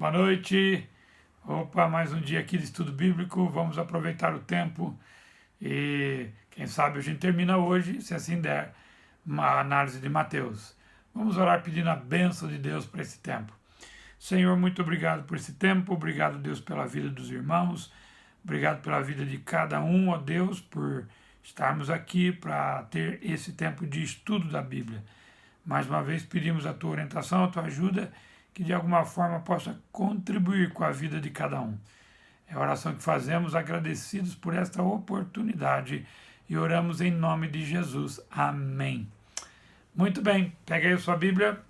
Boa noite. Opa, mais um dia aqui de estudo bíblico. Vamos aproveitar o tempo e quem sabe a gente termina hoje, se assim der, uma análise de Mateus. Vamos orar pedindo a bênção de Deus para esse tempo. Senhor, muito obrigado por esse tempo. Obrigado, Deus, pela vida dos irmãos. Obrigado pela vida de cada um, ó Deus, por estarmos aqui para ter esse tempo de estudo da Bíblia. Mais uma vez pedimos a tua orientação, a tua ajuda, que de alguma forma possa contribuir com a vida de cada um. É a oração que fazemos, agradecidos por esta oportunidade, e oramos em nome de Jesus. Amém. Muito bem, pega aí a sua Bíblia,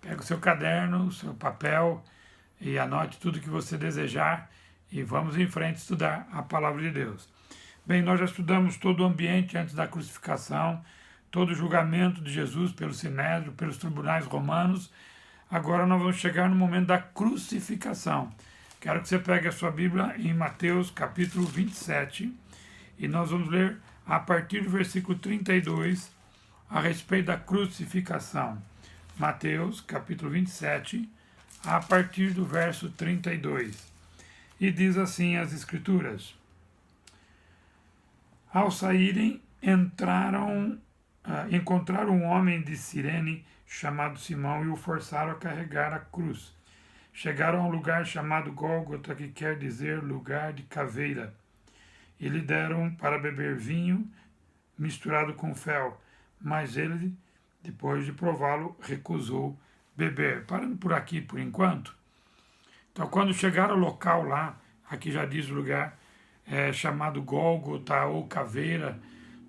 pega o seu caderno, o seu papel e anote tudo que você desejar e vamos em frente estudar a Palavra de Deus. Bem, nós já estudamos todo o ambiente antes da crucificação, todo o julgamento de Jesus pelo Sinédrio, pelos tribunais romanos. Agora nós vamos chegar no momento da crucificação. Quero que você pegue a sua Bíblia em Mateus capítulo 27 e nós vamos ler a partir do versículo 32 a respeito da crucificação. Mateus capítulo 27, a partir do verso 32. E diz assim as Escrituras: Ao saírem, encontraram um homem de Cirene chamado Simão e o forçaram a carregar a cruz. Chegaram a um lugar chamado Gólgota, que quer dizer lugar de caveira, e lhe deram para beber vinho misturado com fel, mas ele, depois de prová-lo, recusou beber. Parando por aqui por enquanto. Então, quando chegaram ao local lá, aqui já diz o lugar, chamado Gólgota ou caveira,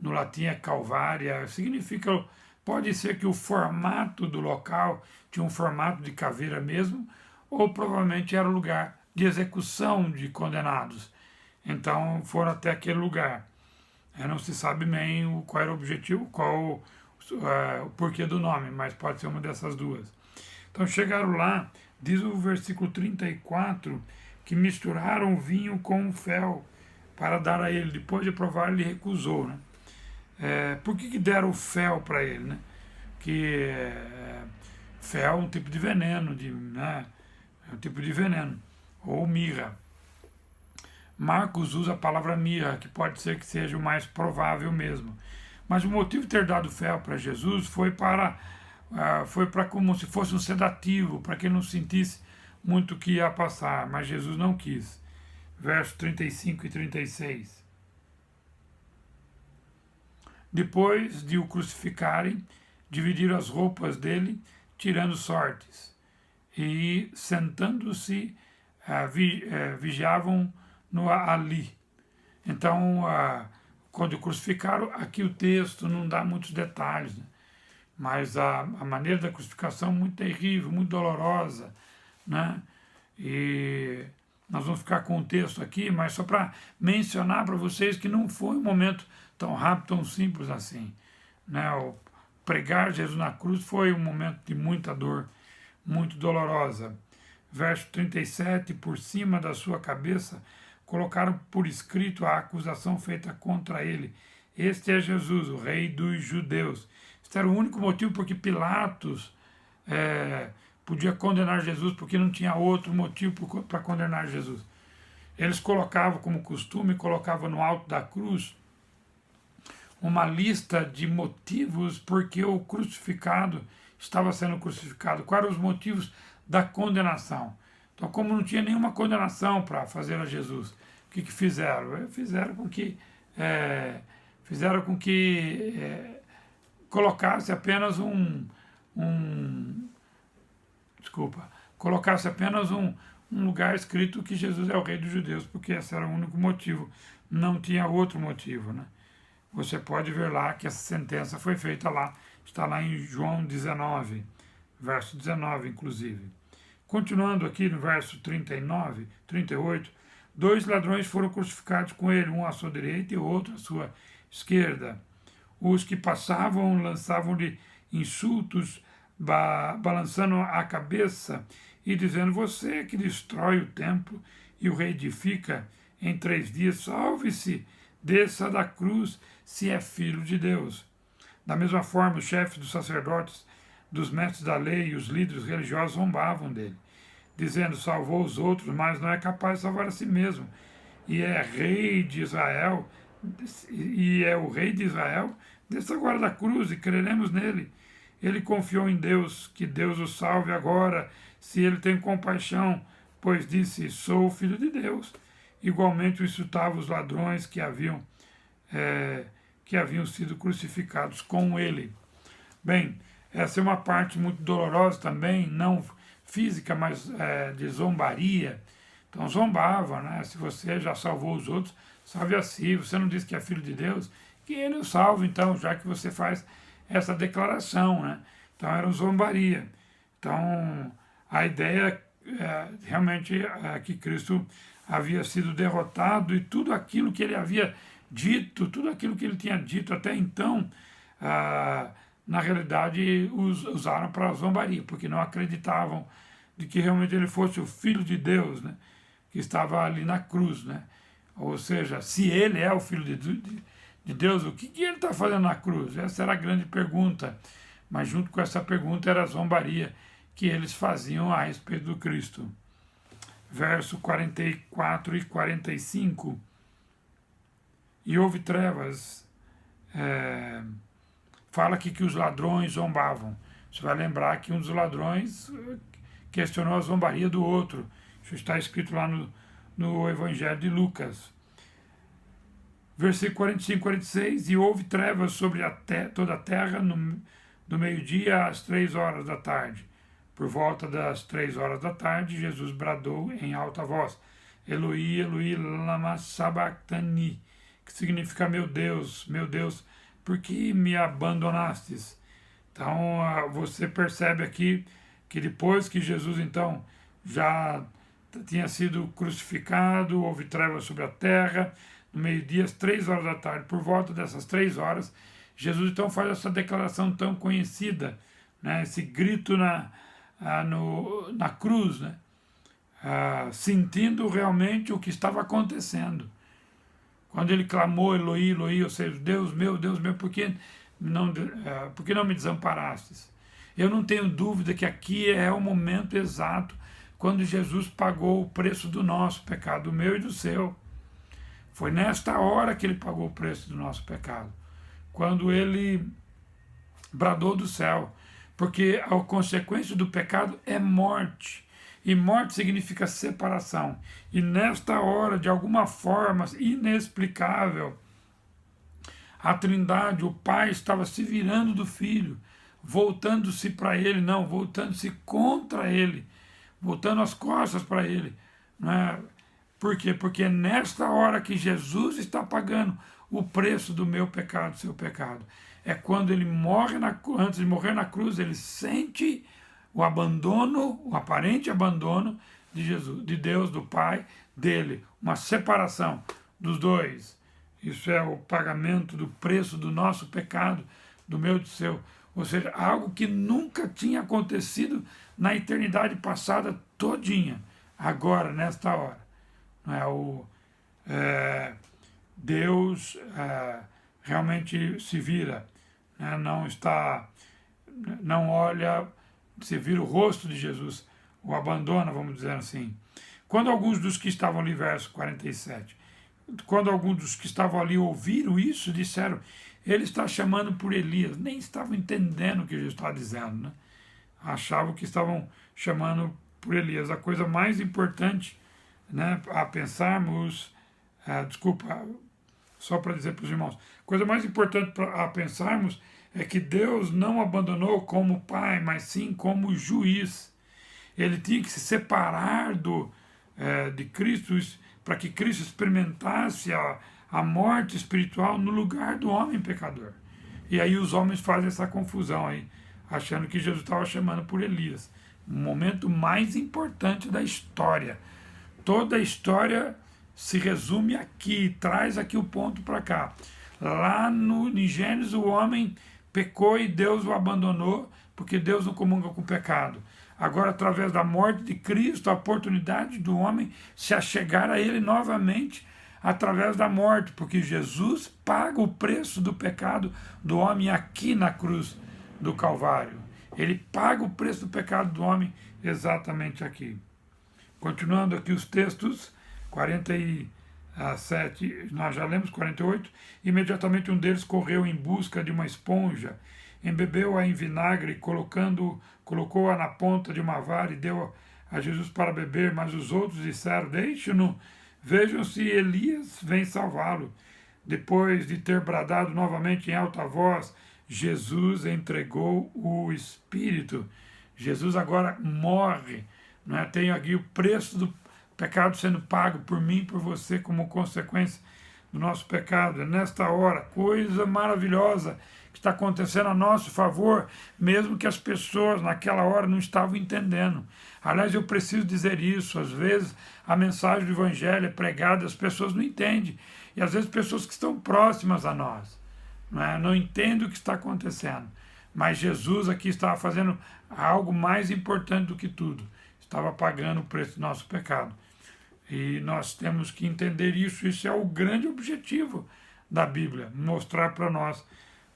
no latim é Calvária, significa, pode ser que o formato do local tinha um formato de caveira mesmo, ou provavelmente era o lugar de execução de condenados. Então foram até aquele lugar. Não se sabe bem qual era o objetivo, qual o porquê do nome, mas pode ser uma dessas duas. Então chegaram lá, diz o versículo 34, que misturaram vinho com fel para dar a ele. Depois de provar, ele recusou, né? Por que deram o fel para ele, né? Que fel é um tipo de veneno, é um tipo de veneno, ou mirra. Marcos usa a palavra mirra, que pode ser que seja o mais provável mesmo. Mas o motivo de ter dado fel para Jesus foi para como se fosse um sedativo, para que ele não sentisse muito o que ia passar, mas Jesus não quis. Versos 35 e 36. Depois de o crucificarem, dividiram as roupas dele, tirando sortes, e sentando-se, vigiavam-no ali. Então, quando o crucificaram, aqui o texto não dá muitos detalhes, né? Mas a maneira da crucificação é muito terrível, muito dolorosa, né? E nós vamos ficar com o texto aqui, mas só para mencionar para vocês que não foi um momento tão rápido, tão simples assim, né? O pregar Jesus na cruz foi um momento de muita dor, muito dolorosa. Verso 37, por cima da sua cabeça, colocaram por escrito a acusação feita contra ele. Este é Jesus, o rei dos judeus. Este era o único motivo porque Pilatos podia condenar Jesus, porque não tinha outro motivo para condenar Jesus. Eles colocavam, como costume, colocavam no alto da cruz uma lista de motivos porque o crucificado estava sendo crucificado. Quais eram os motivos da condenação? Então, como não tinha nenhuma condenação para fazer a Jesus, o que fizeram? Fizeram com que colocasse apenas colocasse apenas um lugar escrito que Jesus é o rei dos judeus, porque esse era o único motivo, não tinha outro motivo, né? Você pode ver lá que essa sentença foi feita lá, está lá em João 19, verso 19, inclusive. Continuando aqui no verso 39, 38, 2 ladrões foram crucificados com ele, um à sua direita e outro à sua esquerda. Os que passavam lançavam-lhe insultos, balançando a cabeça e dizendo: você que destrói o templo e o reedifica em 3 dias, salve-se, desça da cruz, se é filho de Deus. Da mesma forma, os chefes dos sacerdotes, dos mestres da lei e os líderes religiosos zombavam dele. dizendo: salvou os outros, mas não é capaz de salvar a si mesmo. E é rei de Israel, e é o rei de Israel, desça agora da cruz e creremos nele. Ele confiou em Deus, que Deus o salve agora, se ele tem compaixão, pois disse: sou o filho de Deus. Igualmente insultava os ladrões que haviam sido crucificados com ele. Bem, essa é uma parte muito dolorosa também, não física, mas de zombaria. Então zombava, né? Se você já salvou os outros, salve a si. Você não diz que é filho de Deus, que ele o salve, então, já que você faz essa declaração, né? Então era zombaria. Então a ideia realmente é que Cristo havia sido derrotado e tudo aquilo que ele havia dito, tudo aquilo que ele tinha dito até então, na realidade usaram para zombaria, porque não acreditavam de que realmente ele fosse o Filho de Deus, né, que estava ali na cruz, né? Ou seja, se ele é o Filho de Deus, o que ele está fazendo na cruz? Essa era a grande pergunta, mas junto com essa pergunta era a zombaria que eles faziam a respeito do Cristo. Verso 44 e 45. E houve trevas, fala aqui que os ladrões zombavam. Você vai lembrar que um dos ladrões questionou a zombaria do outro. Isso está escrito lá no Evangelho de Lucas. Versículo 45 e 46. E houve trevas sobre toda a terra do meio-dia às 3 horas da tarde. Por volta das 3 horas da tarde, Jesus bradou em alta voz: Eloi, Eloi, lama sabachthani, que significa: meu Deus, por que me abandonastes? Então você percebe aqui que depois que Jesus então já tinha sido crucificado, houve trevas sobre a terra, no meio-dia, às 3 horas da tarde. Por volta dessas 3 horas, Jesus então faz essa declaração tão conhecida, né? Esse grito na cruz, né? Sentindo realmente o que estava acontecendo. Quando ele clamou: Eloi, Eloi, ou seja, Deus meu, por que não me desamparastes? Eu não tenho dúvida que aqui é o momento exato quando Jesus pagou o preço do nosso pecado, do meu e do seu. Foi nesta hora que ele pagou o preço do nosso pecado, quando ele bradou do céu, porque a consequência do pecado é morte. E morte significa separação. E nesta hora, de alguma forma inexplicável, a Trindade, o Pai, estava se virando do Filho, voltando-se para ele, não, voltando-se contra ele, voltando as costas para ele. Não é? Por quê? Porque nesta hora que Jesus está pagando o preço do meu pecado, do seu pecado. É quando ele morre, antes de morrer na cruz, ele sente o abandono, o aparente abandono de Jesus, de Deus, do Pai, dele. Uma separação dos dois. Isso é o pagamento do preço do nosso pecado, do meu e do seu. Ou seja, algo que nunca tinha acontecido na eternidade passada todinha. Agora, nesta hora. Não é? Deus realmente se vira, né? Não olha, se vira o rosto de Jesus, o abandona, vamos dizer assim. Quando alguns dos que estavam ali, verso 47, quando alguns dos que estavam ali ouviram isso, disseram: ele está chamando por Elias. Nem estavam entendendo o que Jesus estava dizendo, né? Achavam que estavam chamando por Elias. A coisa mais importante, né, a pensarmos, só para dizer para os irmãos, a coisa mais importante a pensarmos é que Deus não abandonou como pai, mas sim como juiz. Ele tinha que se separar de Cristo para que Cristo experimentasse a morte espiritual no lugar do homem pecador. E aí os homens fazem essa confusão aí, achando que Jesus estava chamando por Elias. O momento mais importante da história. Toda a história se resume aqui, traz aqui o ponto para cá. Lá em Gênesis o homem pecou e Deus o abandonou, porque Deus não comunga com o pecado. Agora, através da morte de Cristo, a oportunidade do homem se achegar a ele novamente através da morte, porque Jesus paga o preço do pecado do homem aqui na cruz do Calvário. Ele paga o preço do pecado do homem exatamente aqui. Continuando aqui os textos, 47, nós já lemos 48. Imediatamente um deles correu em busca de uma esponja, embebeu-a em vinagre, colocou-a na ponta de uma vara e deu a Jesus para beber, mas os outros disseram: deixe-no, vejam se Elias vem salvá-lo. Depois de ter bradado novamente em alta voz, Jesus entregou o Espírito. Jesus agora morre, não é? Tem aqui o preço do pecado sendo pago por mim e por você como consequência do nosso pecado. É nesta hora, coisa maravilhosa que está acontecendo a nosso favor, mesmo que as pessoas naquela hora não estavam entendendo. Aliás, eu preciso dizer isso, às vezes a mensagem do Evangelho é pregada, as pessoas não entendem, e às vezes pessoas que estão próximas a nós não entendem o que está acontecendo. Mas Jesus aqui estava fazendo algo mais importante do que tudo, estava pagando o preço do nosso pecado. E nós temos que entender isso, isso é o grande objetivo da Bíblia, mostrar para nós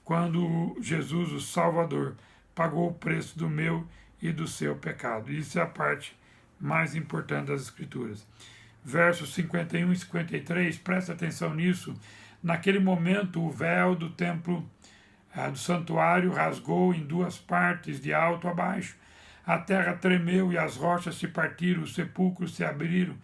quando Jesus, o Salvador, pagou o preço do meu e do seu pecado. Isso é a parte mais importante das Escrituras. Versos 51 e 53, presta atenção nisso. Naquele momento, o véu do templo, do santuário, rasgou em duas partes, de alto a baixo. A terra tremeu e as rochas se partiram, os sepulcros se abriram,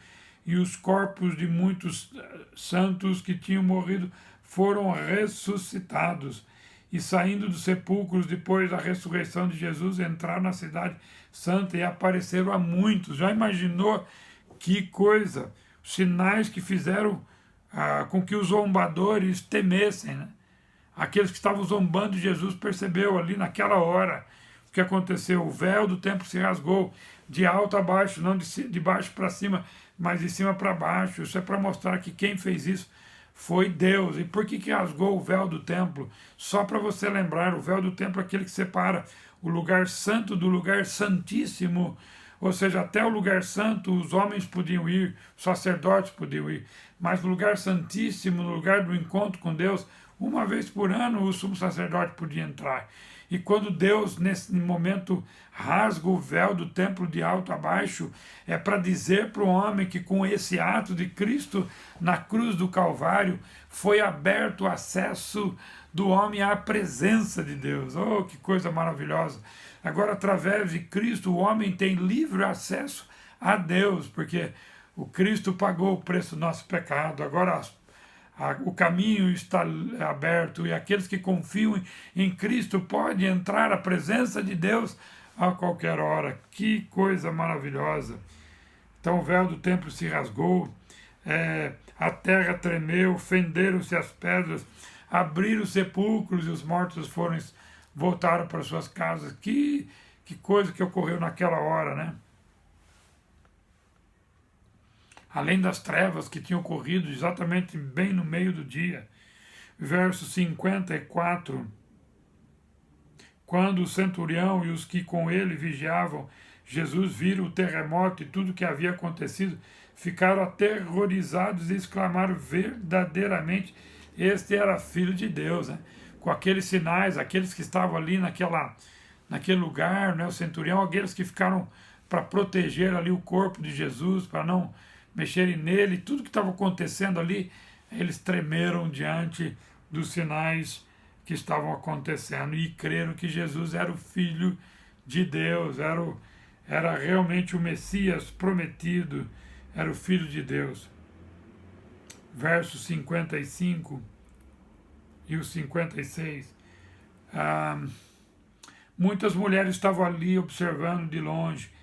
e os corpos de muitos santos que tinham morrido foram ressuscitados. E saindo dos sepulcros depois da ressurreição de Jesus, entraram na cidade santa e apareceram a muitos. Já imaginou que coisa? Os sinais que fizeram com que os zombadores temessem, né? Aqueles que estavam zombando de Jesus percebeu ali naquela hora o que aconteceu. O véu do templo se rasgou de alto a baixo, não de baixo para cima, mas de cima para baixo. Isso é para mostrar que quem fez isso foi Deus. E por que rasgou o véu do templo? Só para você lembrar, o véu do templo é aquele que separa o lugar santo do lugar santíssimo. Ou seja, até o lugar santo os homens podiam ir, os sacerdotes podiam ir, mas no lugar santíssimo, no lugar do encontro com Deus, uma vez por ano o sumo sacerdote podia entrar. E quando Deus, nesse momento, rasga o véu do templo de alto a baixo, é para dizer para o homem que com esse ato de Cristo na cruz do Calvário, foi aberto o acesso do homem à presença de Deus. Oh, que coisa maravilhosa! Agora, através de Cristo, o homem tem livre acesso a Deus, porque o Cristo pagou o preço do nosso pecado. Agora o caminho está aberto e aqueles que confiam em Cristo podem entrar à presença de Deus a qualquer hora. Que coisa maravilhosa! Então o véu do templo se rasgou, a terra tremeu, fenderam-se as pedras, abriram os sepulcros e os mortos voltaram para suas casas. Que coisa que ocorreu naquela hora, né? Além das trevas que tinham ocorrido exatamente bem no meio do dia. Verso 54. Quando o centurião e os que com ele vigiavam Jesus viram o terremoto e tudo o que havia acontecido, ficaram aterrorizados e exclamaram: verdadeiramente, este era filho de Deus, né? Com aqueles sinais, aqueles que estavam ali naquele lugar, né? O centurião, aqueles que ficaram para proteger ali o corpo de Jesus, para não mexerem nele, tudo que estava acontecendo ali, eles tremeram diante dos sinais que estavam acontecendo e creram que Jesus era o Filho de Deus, era realmente o Messias prometido, era o Filho de Deus. Versos 55 e o 56. Muitas mulheres estavam ali observando de longe.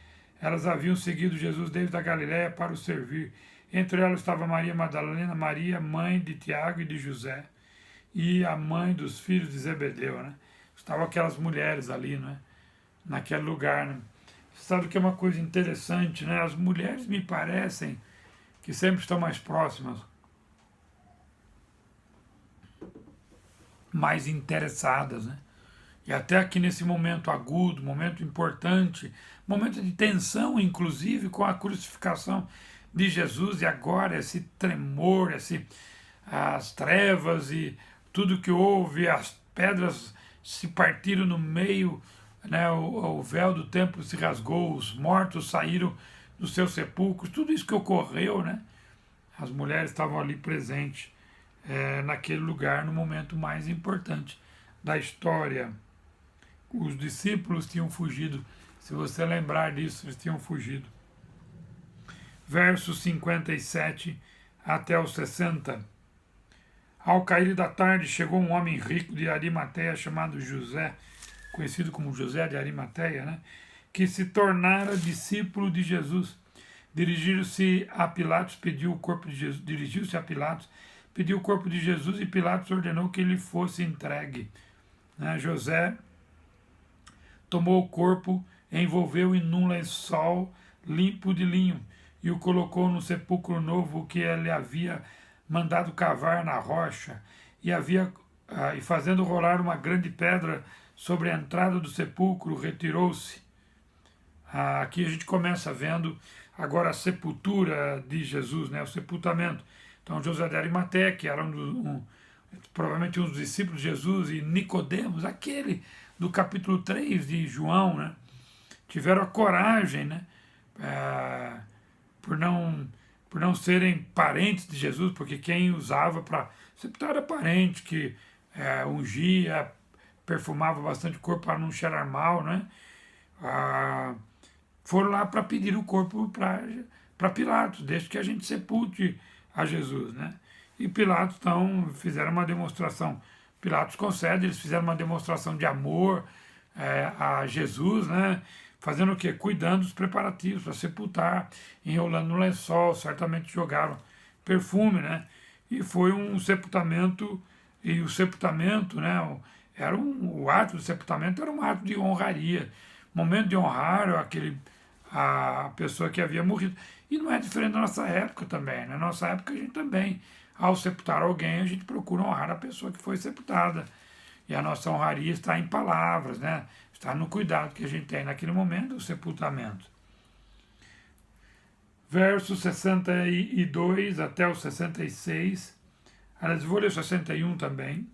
Elas haviam seguido Jesus desde a Galiléia para o servir. Entre elas estava Maria Madalena, Maria, mãe de Tiago e de José, e a mãe dos filhos de Zebedeu, né? Estavam aquelas mulheres ali, né? Naquele lugar, né? Sabe que é uma coisa interessante, né? As mulheres me parecem que sempre estão mais próximas, mais interessadas, né? E até aqui nesse momento agudo, momento importante, momento de tensão, inclusive, com a crucificação de Jesus, e agora esse tremor, as trevas e tudo que houve, as pedras se partiram no meio, né? O véu do templo se rasgou, os mortos saíram dos seus sepulcros, tudo isso que ocorreu, né? As mulheres estavam ali presentes naquele lugar no momento mais importante da história. Os discípulos tinham fugido, se você lembrar disso, eles tinham fugido. Versos 57 até os 60. Ao cair da tarde, chegou um homem rico de Arimateia chamado José, conhecido como José de Arimateia, né? Que se tornara discípulo de Jesus. Dirigiu-se a Pilatos, pediu o corpo de Jesus. Dirigiu-se a Pilatos, pediu o corpo de Jesus e Pilatos ordenou que ele fosse entregue. José tomou o corpo, envolveu-o num lençol limpo de linho e o colocou no sepulcro novo que ele havia mandado cavar na rocha e fazendo rolar uma grande pedra sobre a entrada do sepulcro, retirou-se. Aqui a gente começa vendo agora a sepultura de Jesus, né, o sepultamento. Então José de Arimateia, que era provavelmente um dos discípulos de Jesus, e Nicodemos, aquele do capítulo 3 de João, né, tiveram a coragem, né, por não serem parentes de Jesus, porque quem usava para sepultar era parente, que ungia, perfumava bastante o corpo para não cheirar mal, né? Foram lá para pedir o corpo para Pilatos, desde que a gente sepulte a Jesus, né? E Pilatos, então, fizeram uma demonstração, Pilatos concede, eles fizeram uma demonstração de amor a Jesus, né? Fazendo o quê? Cuidando dos preparativos para sepultar, enrolando no lençol, certamente jogaram perfume, né? E foi um sepultamento, e o sepultamento, né? O ato do sepultamento era um ato de honraria, momento de honrar a pessoa que havia morrido. E não é diferente da nossa época também, né? Na nossa época a gente também, ao sepultar alguém, a gente procura honrar a pessoa que foi sepultada. E a nossa honraria está em palavras, né? Está no cuidado que a gente tem naquele momento do sepultamento. Versos 62 até o 66. Aliás, vou ler o 61 também.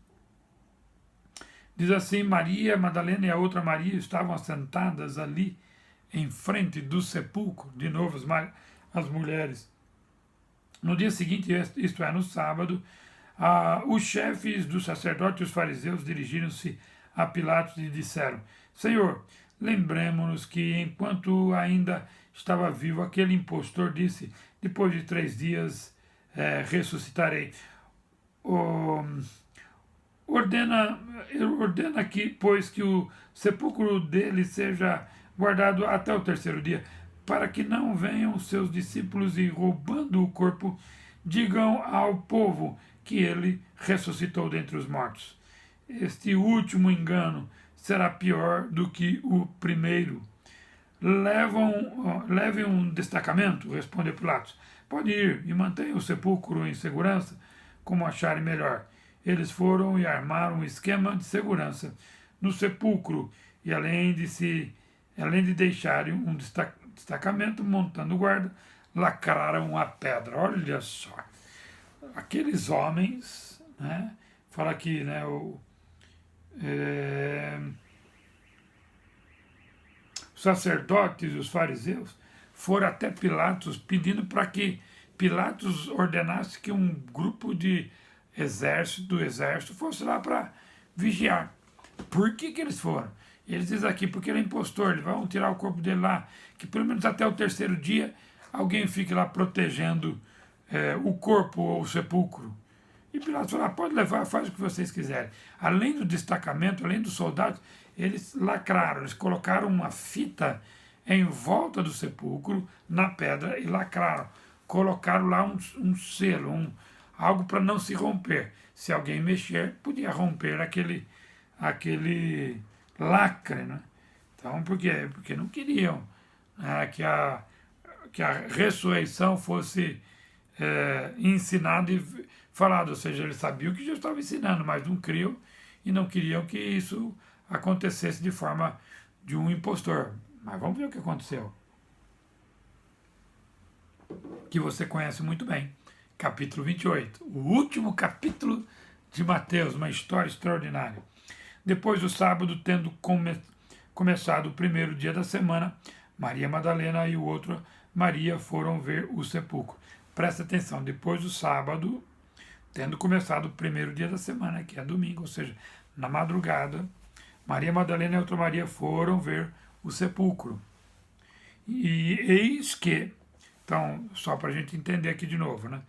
Diz assim: Maria Madalena e a outra Maria estavam assentadas ali em frente do sepulcro. De novo, as mulheres. No dia seguinte, isto é, no sábado, os chefes dos sacerdotes e os fariseus dirigiram-se a Pilatos e disseram: Senhor, lembremos-nos que enquanto ainda estava vivo, aquele impostor disse: depois de 3 dias ressuscitarei. Ordena que, pois, que o sepulcro dele seja guardado até o 3º dia, para que não venham seus discípulos e, roubando o corpo, digam ao povo que ele ressuscitou dentre os mortos. Este último engano será pior do que o primeiro. Levem um destacamento, respondeu Pilatos. Pode ir e mantenha o sepulcro em segurança, como acharem melhor. Eles foram e armaram um esquema de segurança no sepulcro e, além de deixarem um destacamento montando guarda, lacraram a pedra. Olha só, aqueles homens, né? Fala aqui, né? Os sacerdotes e os fariseus foram até Pilatos pedindo para que Pilatos ordenasse que um grupo do exército fosse lá para vigiar. Por que eles foram? Eles dizem aqui, porque ele é impostor, eles vão tirar o corpo dele lá, que pelo menos até o 3º dia alguém fique lá protegendo o corpo ou o sepulcro. E Pilatos falou: pode levar, faz o que vocês quiserem. Além do destacamento, além dos soldados, eles lacraram, eles colocaram uma fita em volta do sepulcro, na pedra, e lacraram. Colocaram lá um selo, algo para não se romper. Se alguém mexer, podia romper aquele lacre, né? Então, por quê? Porque não queriam que a ressurreição fosse ensinada e falada, ou seja, eles sabiam que já estava ensinando, mas não criam e não queriam que isso acontecesse de forma de um impostor. Mas vamos ver o que aconteceu. Que você conhece muito bem. Capítulo 28. O último capítulo de Mateus, uma história extraordinária. Depois do sábado, tendo começado o 1º dia da semana, Maria Madalena e o outro Maria foram ver o sepulcro. Presta atenção, depois do sábado, tendo começado o primeiro dia da semana, que é domingo, ou seja, na madrugada, Maria Madalena e outra Maria foram ver o sepulcro. E eis que, então, só para a gente entender aqui de novo, né?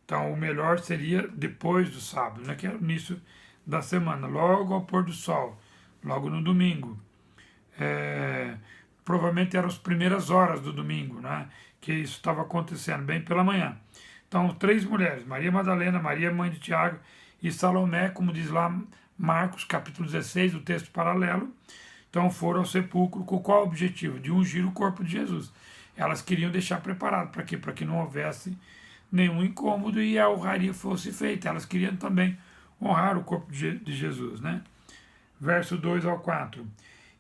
Então, o melhor seria depois do sábado, né? Que é o início da semana, logo ao pôr do sol, logo no domingo. Provavelmente eram as primeiras horas do domingo, né? Que isso estava acontecendo, bem pela manhã. Então, 3 mulheres, Maria Madalena, Maria mãe de Tiago e Salomé, como diz lá Marcos, capítulo 16, o texto paralelo, então foram ao sepulcro com qual objetivo? De ungir o corpo de Jesus. Elas queriam deixar preparado, para quê? Para que não houvesse nenhum incômodo e a honraria fosse feita. Elas queriam também honrar o corpo de Jesus, né? Verso 2 ao 4.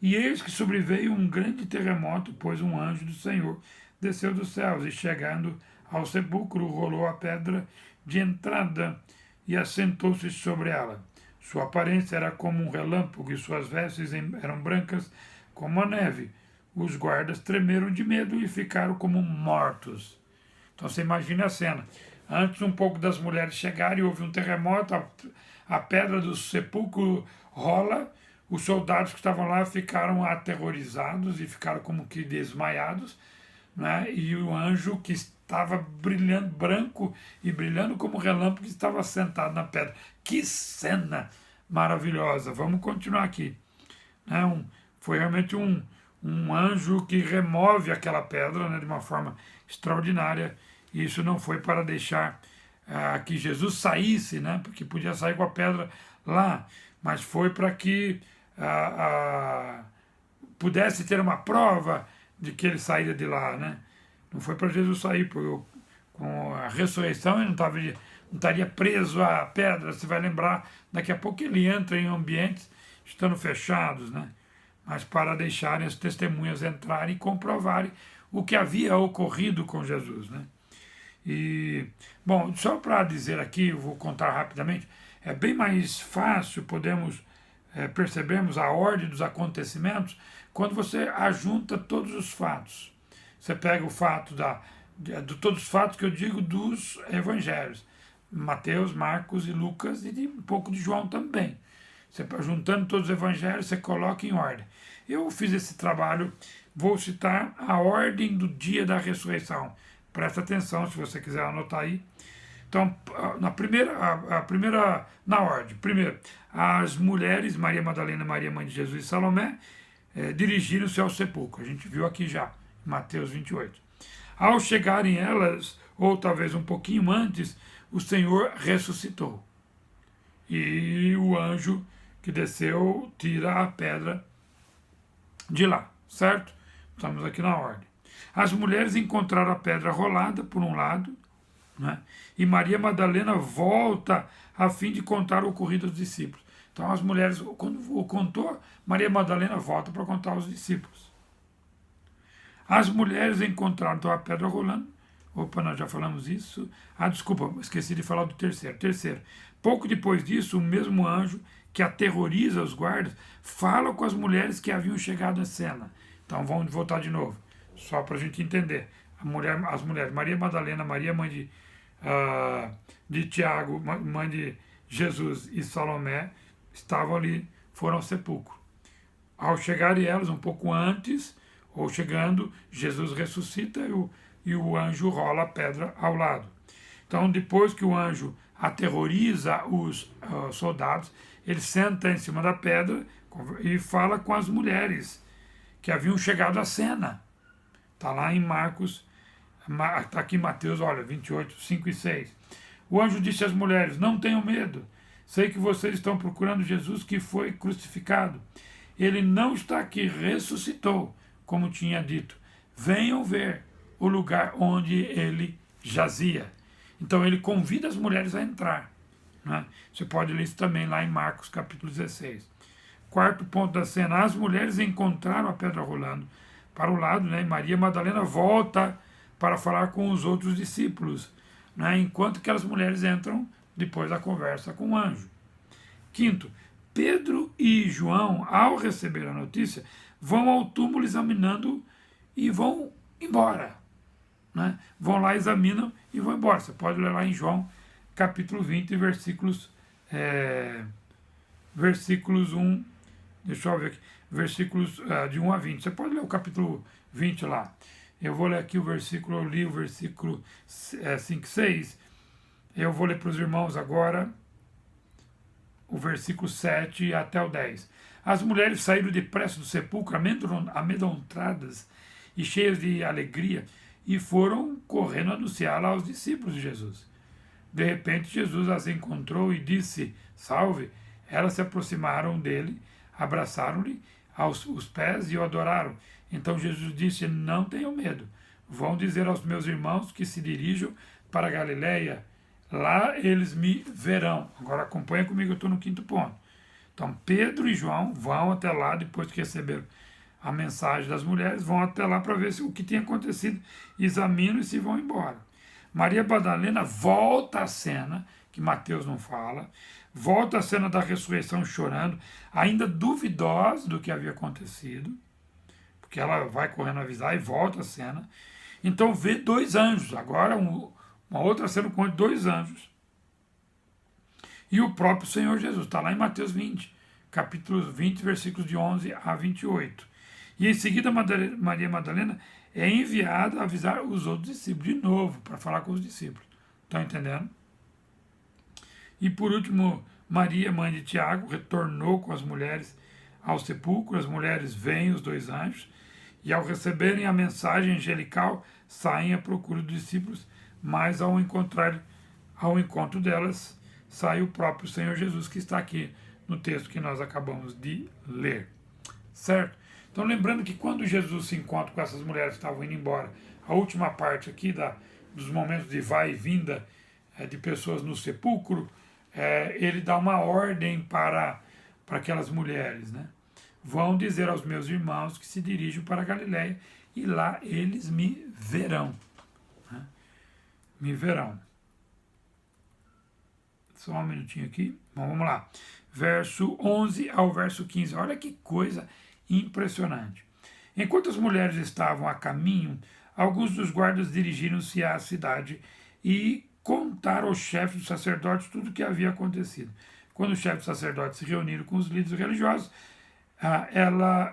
E eis que sobreveio um grande terremoto, pois um anjo do Senhor desceu dos céus e, chegando ao sepulcro, rolou a pedra de entrada e assentou-se sobre ela. Sua aparência era como um relâmpago e suas vestes eram brancas como a neve. Os guardas tremeram de medo e ficaram como mortos. Então você imagina a cena. Antes um pouco das mulheres chegarem, houve um terremoto, a pedra do sepulcro rola, os soldados que estavam lá ficaram aterrorizados e ficaram como que desmaiados, né? E o anjo que estava brilhando, branco e brilhando como relâmpago, estava sentado na pedra. Que cena maravilhosa! Vamos continuar aqui. Né? Foi realmente um anjo que remove aquela pedra, né, de uma forma extraordinária. E isso não foi para deixar que Jesus saísse, né, porque podia sair com a pedra lá, mas foi para que pudesse ter uma prova de que ele saíra de lá, né? Não foi para Jesus sair, porque com a ressurreição ele não estaria preso à pedra. Você vai lembrar, daqui a pouco ele entra em ambientes estando fechados, né? Mas para deixarem as testemunhas entrarem e comprovarem o que havia ocorrido com Jesus, né? E, bom, só para dizer aqui, eu vou contar rapidamente, é bem mais fácil, podemos percebermos a ordem dos acontecimentos quando você ajunta todos os fatos. Você pega o fato de todos os fatos que eu digo dos evangelhos, Mateus, Marcos e Lucas e um pouco de João também. Você juntando todos os evangelhos, você coloca em ordem. Eu fiz esse trabalho, vou citar a ordem do dia da ressurreição. Presta atenção se você quiser anotar aí. Então, na ordem. Primeiro, as mulheres, Maria Madalena, Maria mãe de Jesus e Salomé, dirigiram-se ao sepulcro. A gente viu aqui já, Mateus 28. Ao chegarem elas, ou talvez um pouquinho antes, o Senhor ressuscitou. E o anjo que desceu tira a pedra de lá, certo? Estamos aqui na ordem. As mulheres encontraram a pedra rolada por um lado, né? E Maria Madalena volta a fim de contar o ocorrido aos discípulos. Então as mulheres, quando contou, Maria Madalena volta para contar aos discípulos. As mulheres encontraram então, a pedra rolando. Opa, nós já falamos isso. Desculpa, esqueci de falar do terceiro. Terceiro, pouco depois disso, o mesmo anjo que aterroriza os guardas fala com as mulheres que haviam chegado à cena. Então vamos voltar de novo, só para a gente entender. As mulheres, Maria Madalena, Maria mãe de Tiago, mãe de Jesus e Salomé, estavam ali, foram ao sepulcro. Ao chegarem elas, um pouco antes, ou chegando, Jesus ressuscita e o anjo rola a pedra ao lado. Então, depois que o anjo aterroriza os soldados, ele senta em cima da pedra e fala com as mulheres que haviam chegado à cena. Está lá em Marcos, está aqui em Mateus, olha, 28, 5 e 6. O anjo disse às mulheres, não tenham medo, sei que vocês estão procurando Jesus que foi crucificado. Ele não está aqui, ressuscitou, como tinha dito. Venham ver o lugar onde ele jazia. Então ele convida as mulheres a entrar. Né? Você pode ler isso também lá em Marcos capítulo 16. Quarto ponto da cena, as mulheres encontraram a pedra rolando para o lado, né? E Maria Madalena volta para falar com os outros discípulos, né? Enquanto que as mulheres entram depois da conversa com o anjo. Quinto, Pedro e João, ao receber a notícia, vão ao túmulo examinando e vão embora. né? Vão lá, examinam e vão embora. Você pode ler lá em João, capítulo 20, versículos 1, deixa eu ver aqui, versículos de 1 a 20. Você pode ler o capítulo 20 lá. Eu vou ler aqui o versículo, eu li o versículo 5 e 6. Eu vou ler para os irmãos agora o versículo 7 até o 10. As mulheres saíram depressa do sepulcro, amedrontadas e cheias de alegria, e foram correndo anunciá-la aos discípulos de Jesus. De repente, Jesus as encontrou e disse: Salve! Elas se aproximaram dele, abraçaram-lhe os pés e o adoraram. Então Jesus disse: Não tenham medo. Vão dizer aos meus irmãos que se dirijam para a Galileia. Lá eles me verão. Agora acompanha comigo, eu estou no 5º ponto. Então Pedro e João vão até lá, depois que receberam a mensagem das mulheres, vão até lá para ver o que tem acontecido, examinam e se vão embora. Maria Madalena volta à cena, que Mateus não fala, volta à cena da ressurreição chorando, ainda duvidosa do que havia acontecido, porque ela vai correndo avisar e volta à cena. Então vê 2 anjos, agora uma outra cena com 2 anjos. E o próprio Senhor Jesus, está lá em Mateus 20, capítulo 20, versículos de 11 a 28. E em seguida Maria Madalena é enviada a avisar os outros discípulos, de novo, para falar com os discípulos. Estão entendendo? E por último, Maria, mãe de Tiago, retornou com as mulheres ao sepulcro. As mulheres veem os 2 anjos e, ao receberem a mensagem angelical, saem à procura dos discípulos, mas ao encontro delas, sai o próprio Senhor Jesus, que está aqui no texto que nós acabamos de ler. Certo? Então, lembrando que quando Jesus se encontra com essas mulheres que estavam indo embora, a última parte aqui dos momentos de vai e vinda de pessoas no sepulcro, ele dá uma ordem para aquelas mulheres, né? Vão dizer aos meus irmãos que se dirijam para a Galileia e lá eles me verão. Né? Me verão. Só um minutinho aqui. Bom, vamos lá. Verso 11 ao verso 15. Olha que coisa impressionante. Enquanto as mulheres estavam a caminho, alguns dos guardas dirigiram-se à cidade e contaram aos chefes dos sacerdotes tudo o que havia acontecido. Quando os chefes dos sacerdotes se reuniram com os líderes religiosos,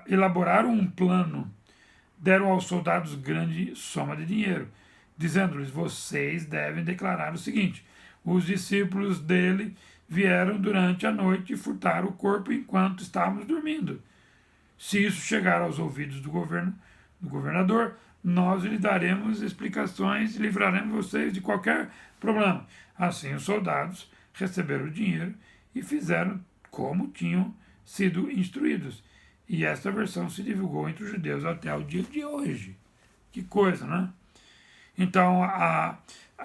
elaboraram um plano, deram aos soldados grande soma de dinheiro, dizendo-lhes: vocês devem declarar o seguinte: os discípulos dele vieram durante a noite e furtaram o corpo enquanto estávamos dormindo. Se isso chegar aos ouvidos do governador, nós lhe daremos explicações e livraremos vocês de qualquer problema. Assim, os soldados receberam o dinheiro e fizeram como tinham sido instruídos. E esta versão se divulgou entre os judeus até o dia de hoje. Que coisa, né? Então, a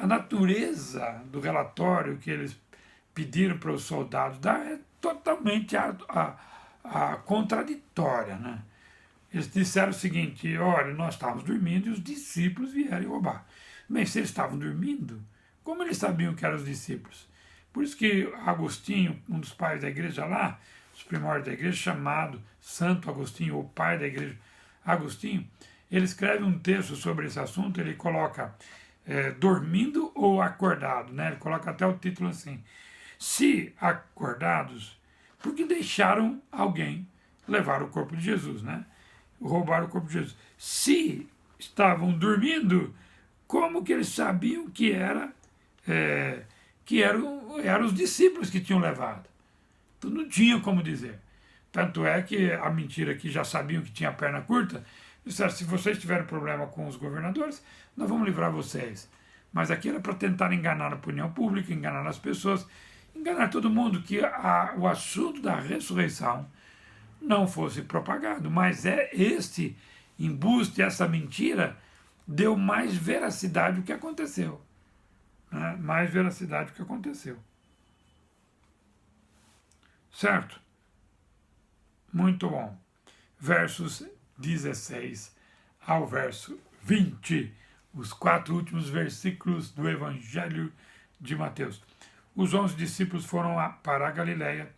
natureza do relatório que eles pediram para os soldados dar é totalmente contraditória, né? Eles disseram o seguinte: olha, nós estávamos dormindo e os discípulos vieram roubar. Mas se eles estavam dormindo, como eles sabiam que eram os discípulos? Por isso que Agostinho, um dos pais da igreja lá, os primórdios da igreja, chamado Santo Agostinho, ou pai da igreja Agostinho, ele escreve um texto sobre esse assunto. Ele coloca dormindo ou acordado, né? Ele coloca até o título assim: se acordados, porque deixaram alguém levar o corpo de Jesus, né? Roubar o corpo de Jesus. Se estavam dormindo, como que eles sabiam que eram os discípulos que tinham levado? Então não tinha como dizer. Tanto é que a mentira que já sabiam que tinha perna curta, disseram: se vocês tiverem problema com os governadores, nós vamos livrar vocês. Mas aqui era para tentar enganar a opinião pública, enganar as pessoas, enganar todo mundo, que o assunto da ressurreição não fosse propagado. Mas este embuste, essa mentira, deu mais veracidade ao que aconteceu. Né? Mais veracidade ao que aconteceu. Certo? Muito bom. Versos 16 ao verso 20. Os 4 últimos versículos do Evangelho de Mateus. Os 11 discípulos foram para a Galileia,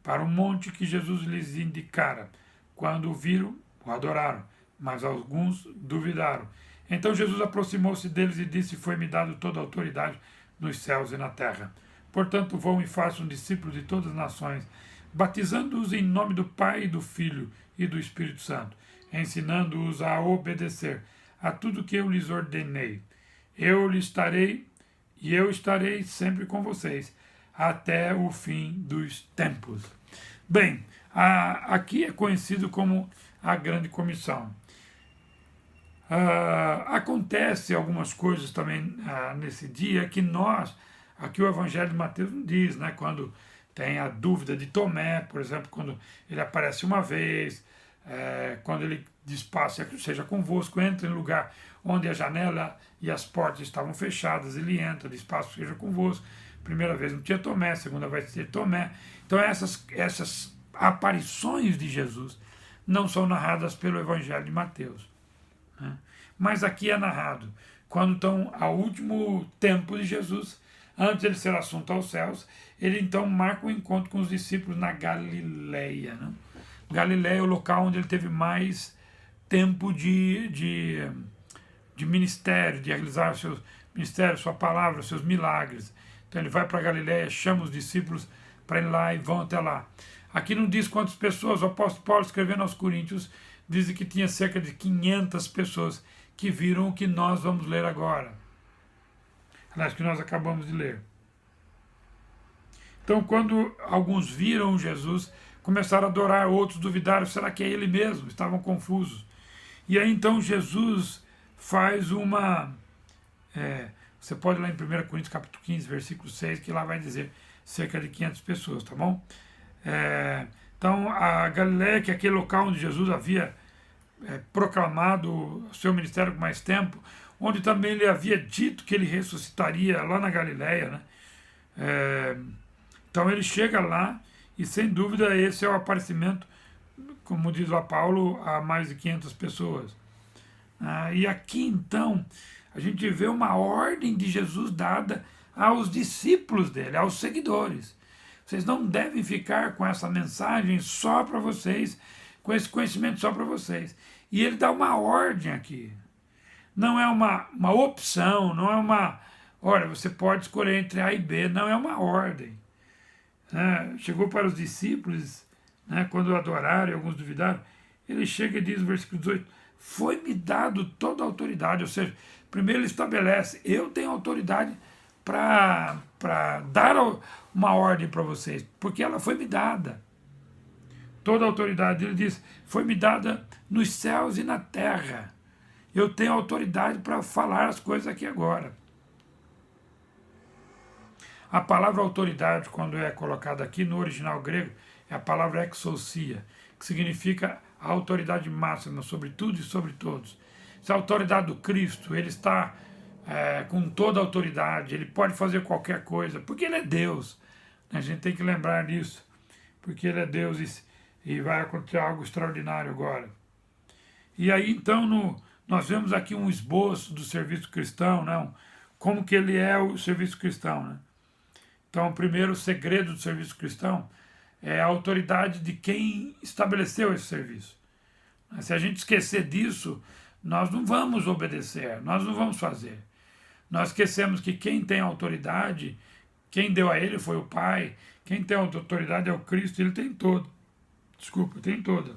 para o monte que Jesus lhes indicara. Quando o viram, o adoraram, mas alguns duvidaram. Então Jesus aproximou-se deles e disse: Foi-me dado toda a autoridade nos céus e na terra. Portanto, vão e façam discípulos de todas as nações, batizando-os em nome do Pai, do Filho e do Espírito Santo, ensinando-os a obedecer a tudo que eu lhes ordenei. Eu estarei sempre com vocês, até o fim dos tempos. Bem, aqui é conhecido como a Grande Comissão. Acontece algumas coisas também nesse dia que aqui o Evangelho de Mateus não diz, né? Quando tem a dúvida de Tomé, por exemplo, quando ele aparece uma vez, quando ele diz: passe, seja convosco, entre em lugar onde a janela e as portas estavam fechadas, ele entra, diz: passe, seja convosco. Primeira vez não tinha Tomé, segunda vai ter Tomé. Então essas aparições de Jesus não são narradas pelo Evangelho de Mateus, né? Mas aqui é narrado quando estão ao último tempo de Jesus, antes de ele ser assunto aos céus, ele então marca um encontro com os discípulos na Galileia, né? Galileia é o local onde ele teve mais tempo de ministério, de realizar o seu ministério, sua palavra, seus milagres. Então ele vai para Galileia, chama os discípulos para ir lá e vão até lá. Aqui não diz quantas pessoas. O apóstolo Paulo, escrevendo aos Coríntios, diz que tinha cerca de 500 pessoas que viram o que nós vamos ler agora. Aliás, que nós acabamos de ler. Então, quando alguns viram Jesus, começaram a adorar, outros duvidaram: será que é ele mesmo? Estavam confusos. E aí então Jesus faz uma... você pode ir lá em 1 Coríntios capítulo 15, versículo 6, que lá vai dizer cerca de 500 pessoas, tá bom? Então a Galileia, que é aquele local onde Jesus havia proclamado o seu ministério por mais tempo, onde também ele havia dito que ele ressuscitaria lá na Galileia, né? Então ele chega lá e, sem dúvida, esse é o aparecimento, como diz lá Paulo, a mais de 500 pessoas. E aqui, então, a gente vê uma ordem de Jesus dada aos discípulos dele, aos seguidores. Vocês não devem ficar com essa mensagem só para vocês, com esse conhecimento só para vocês. E ele dá uma ordem aqui. Não é uma opção, não é uma... Olha, você pode escolher entre A e B, não é uma ordem. Chegou para os discípulos, quando adoraram e alguns duvidaram, ele chega e diz no versículo 18: foi-me dado toda a autoridade. Ou seja, primeiro ele estabelece: eu tenho autoridade para dar uma ordem para vocês, porque ela foi me dada. Toda a autoridade, ele diz, foi-me dada nos céus e na terra. Eu tenho autoridade para falar as coisas aqui agora. A palavra autoridade, quando é colocada aqui no original grego, é a palavra exousia, que significa a autoridade máxima sobre tudo e sobre todos. Essa autoridade do Cristo, ele está com toda a autoridade, ele pode fazer qualquer coisa, porque ele é Deus. A gente tem que lembrar disso, porque ele é Deus e vai acontecer algo extraordinário agora. E aí, então, nós vemos aqui um esboço do serviço cristão, né? Como que ele é o serviço cristão, né? Então, o primeiro segredo do serviço cristão é a autoridade de quem estabeleceu esse serviço. Se a gente esquecer disso, nós não vamos obedecer, nós não vamos fazer. Nós esquecemos que quem tem autoridade, quem deu a ele foi o Pai, quem tem autoridade é o Cristo, ele tem toda. Tem toda.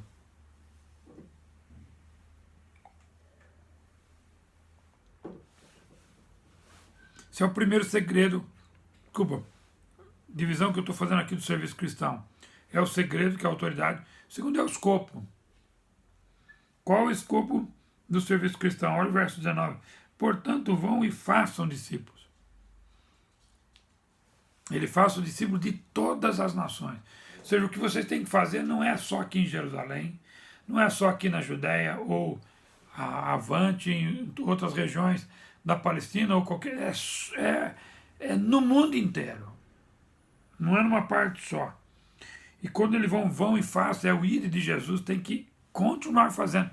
Esse é o primeiro segredo, divisão que eu estou fazendo aqui do serviço cristão. É o segredo, que é a autoridade. O segundo é o escopo. Qual é o escopo do serviço cristão? Olha o verso 19. Portanto, vão e façam discípulos. Ele faça o discípulo de todas as nações. Ou seja, o que vocês têm que fazer não é só aqui em Jerusalém, não é só aqui na Judéia ou avante em outras regiões da Palestina ou qualquer... É no mundo inteiro. Não é numa parte só. E quando eles vão e façam, é o ir de Jesus, tem que continuar fazendo.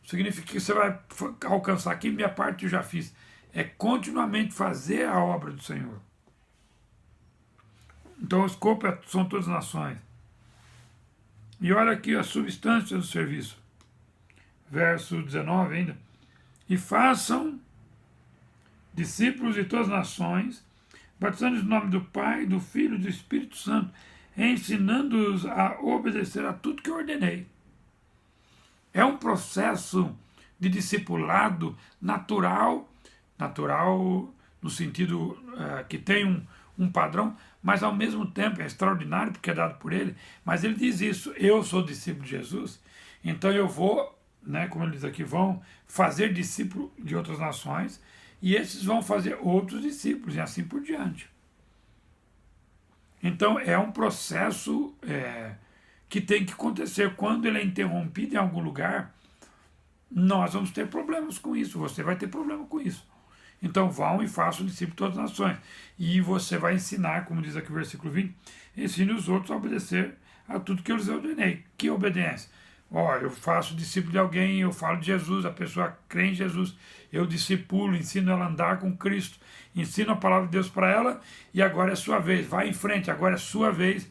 Significa que você vai alcançar aqui, minha parte eu já fiz. É continuamente fazer a obra do Senhor. Então o escopo são todas as nações. E olha aqui a substância do serviço. Verso 19 ainda. E façam discípulos de todas as nações, batizando-os no nome do Pai, do Filho e do Espírito Santo, ensinando-os a obedecer a tudo que eu ordenei. É um processo de discipulado natural no sentido que tem um padrão, mas ao mesmo tempo é extraordinário porque é dado por ele, mas ele diz isso: eu sou discípulo de Jesus, então eu vou, como ele diz aqui, vão fazer discípulo de outras nações, e esses vão fazer outros discípulos, e assim por diante. Então é um processo que tem que acontecer. Quando ele é interrompido em algum lugar, nós vamos ter problemas com isso, você vai ter problema com isso. Então vão e façam discípulos de todas as nações. E você vai ensinar, como diz aqui o versículo 20, ensine os outros a obedecer a tudo que eu lhes ordenei. Que obediência? Eu faço discípulo de alguém, eu falo de Jesus, a pessoa crê em Jesus, eu discipulo, ensino ela a andar com Cristo, ensino a palavra de Deus para ela, e agora é sua vez, vai em frente, agora é sua vez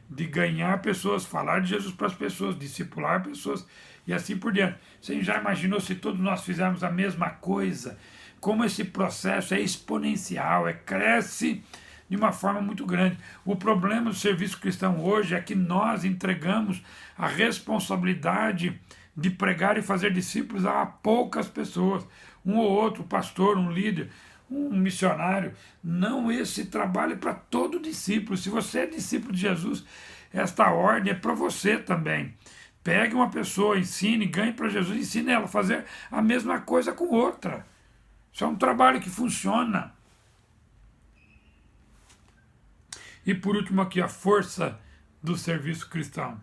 de ganhar pessoas, falar de Jesus para as pessoas, discipular pessoas, e assim por diante. Você já imaginou se todos nós fizermos a mesma coisa? Como esse processo é exponencial, cresce de uma forma muito grande. O problema do serviço cristão hoje é que nós entregamos a responsabilidade de pregar e fazer discípulos a poucas pessoas, um ou outro, pastor, um líder, um missionário. Não, esse trabalho é para todo discípulo. Se você é discípulo de Jesus, esta ordem é para você também. Pegue uma pessoa, ensine, ganhe para Jesus, ensine ela a fazer a mesma coisa com outra. Isso é um trabalho que funciona. E por último aqui, a força do serviço cristão.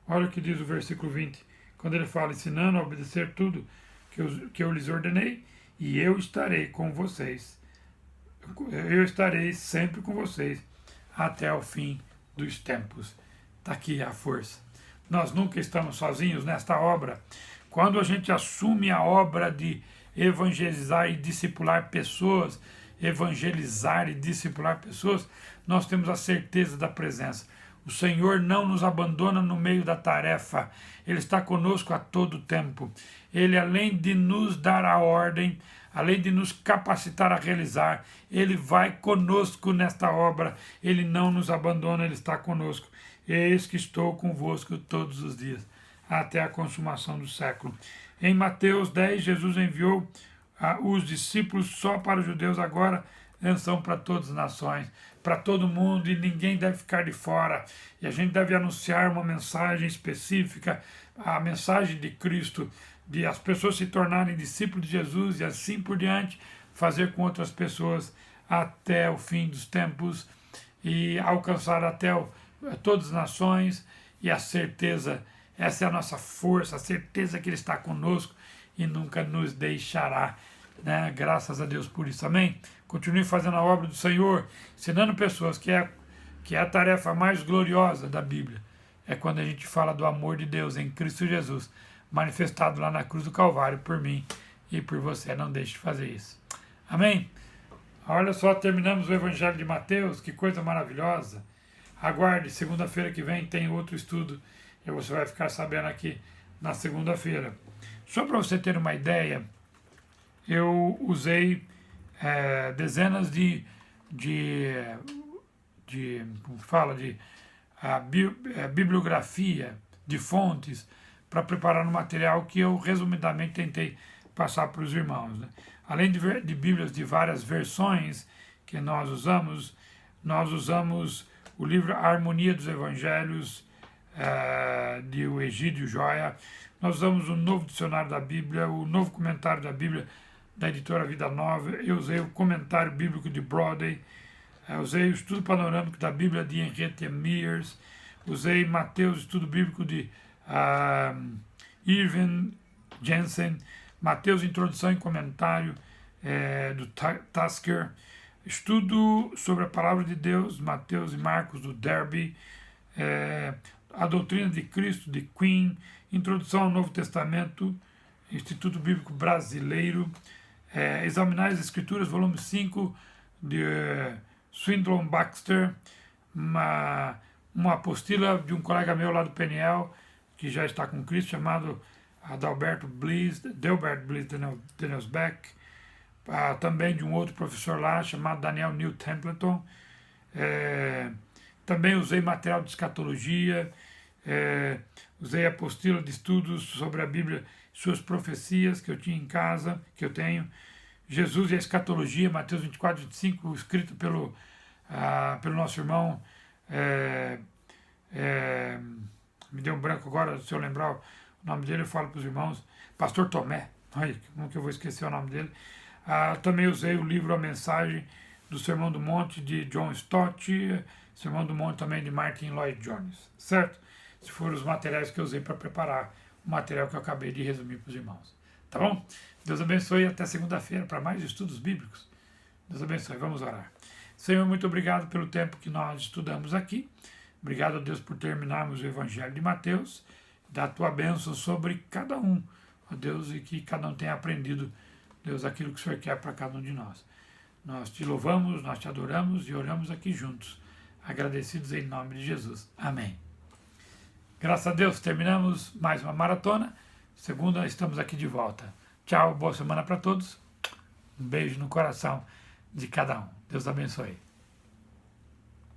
Olha o que diz o versículo 20, quando ele fala: ensinando a obedecer tudo que eu lhes ordenei, e eu estarei com vocês. Eu estarei sempre com vocês até o fim dos tempos. Está aqui a força. Nós nunca estamos sozinhos nesta obra. Quando a gente assume a obra de evangelizar e discipular pessoas, nós temos a certeza da presença. O Senhor não nos abandona no meio da tarefa. Ele está conosco a todo tempo. Ele, além de nos dar a ordem, além de nos capacitar a realizar, Ele vai conosco nesta obra. Ele não nos abandona, Ele está conosco. Eis que estou convosco todos os dias, até a consumação do século. Em Mateus 10, Jesus enviou os discípulos só para os judeus, agora são para todas as nações, para todo mundo, e ninguém deve ficar de fora. E a gente deve anunciar uma mensagem específica, a mensagem de Cristo, de as pessoas se tornarem discípulos de Jesus e assim por diante, fazer com outras pessoas até o fim dos tempos e alcançar até todas as nações. E a certeza, essa é a nossa força, a certeza que Ele está conosco e nunca nos deixará, Graças a Deus por isso, amém? Continue fazendo a obra do Senhor, ensinando pessoas, que é a tarefa mais gloriosa da Bíblia. É quando a gente fala do amor de Deus em Cristo Jesus, manifestado lá na cruz do Calvário por mim e por você. Não deixe de fazer isso. Amém? Olha só, terminamos o Evangelho de Mateus, que coisa maravilhosa. Aguarde, segunda-feira que vem tem outro estudo e você vai ficar sabendo aqui na segunda-feira. Só para você ter uma ideia, eu usei dezenas de bibliografia, de fontes, para preparar um material que eu resumidamente tentei passar para os irmãos. Além de Bíblias de várias versões que nós usamos o livro A Harmonia dos Evangelhos, de Egídio Joia. Nós usamos o Novo Dicionário da Bíblia, o Novo Comentário da Bíblia, da editora Vida Nova. Eu usei o Comentário Bíblico de Brodey, usei o Estudo Panorâmico da Bíblia de Henriette Mears, usei Mateus, Estudo Bíblico de Irving Jensen, Mateus, Introdução e Comentário, do Tasker, Estudo sobre a Palavra de Deus, Mateus e Marcos, do Derby, A Doutrina de Cristo, de Quinn, Introdução ao Novo Testamento, Instituto Bíblico Brasileiro, Examinar as Escrituras, volume 5, de Swindoll Baxter, uma apostila de um colega meu lá do Peniel, que já está com Cristo, chamado Delbert Bliss Danielsbeck, também de um outro professor lá chamado Daniel Neil Templeton. Também usei material de escatologia, usei apostila de estudos sobre a Bíblia, suas profecias que eu tinha em casa, que eu tenho, Jesus e a escatologia, Mateus 24, 25, escrito pelo nosso irmão, me deu um branco agora, se eu lembrar o nome dele, eu falo para os irmãos, Pastor Tomé, como que eu vou esquecer o nome dele. Também usei o livro A Mensagem do Sermão do Monte, de John Stott, Sermão do Monte também de Martin Lloyd Jones, certo? Se foram os materiais que eu usei para preparar o material que eu acabei de resumir para os irmãos. Tá bom? Deus abençoe e até segunda-feira para mais estudos bíblicos. Deus abençoe, vamos orar. Senhor, muito obrigado pelo tempo que nós estudamos aqui. Obrigado a Deus por terminarmos o Evangelho de Mateus. Dá a tua bênção sobre cada um, ó Deus, e que cada um tenha aprendido, Deus, aquilo que o Senhor quer para cada um de nós. Nós te louvamos, nós te adoramos e oramos aqui juntos, agradecidos em nome de Jesus. Amém. Graças a Deus, terminamos mais uma maratona. Segunda, estamos aqui de volta. Tchau, boa semana para todos. Um beijo no coração de cada um. Deus abençoe.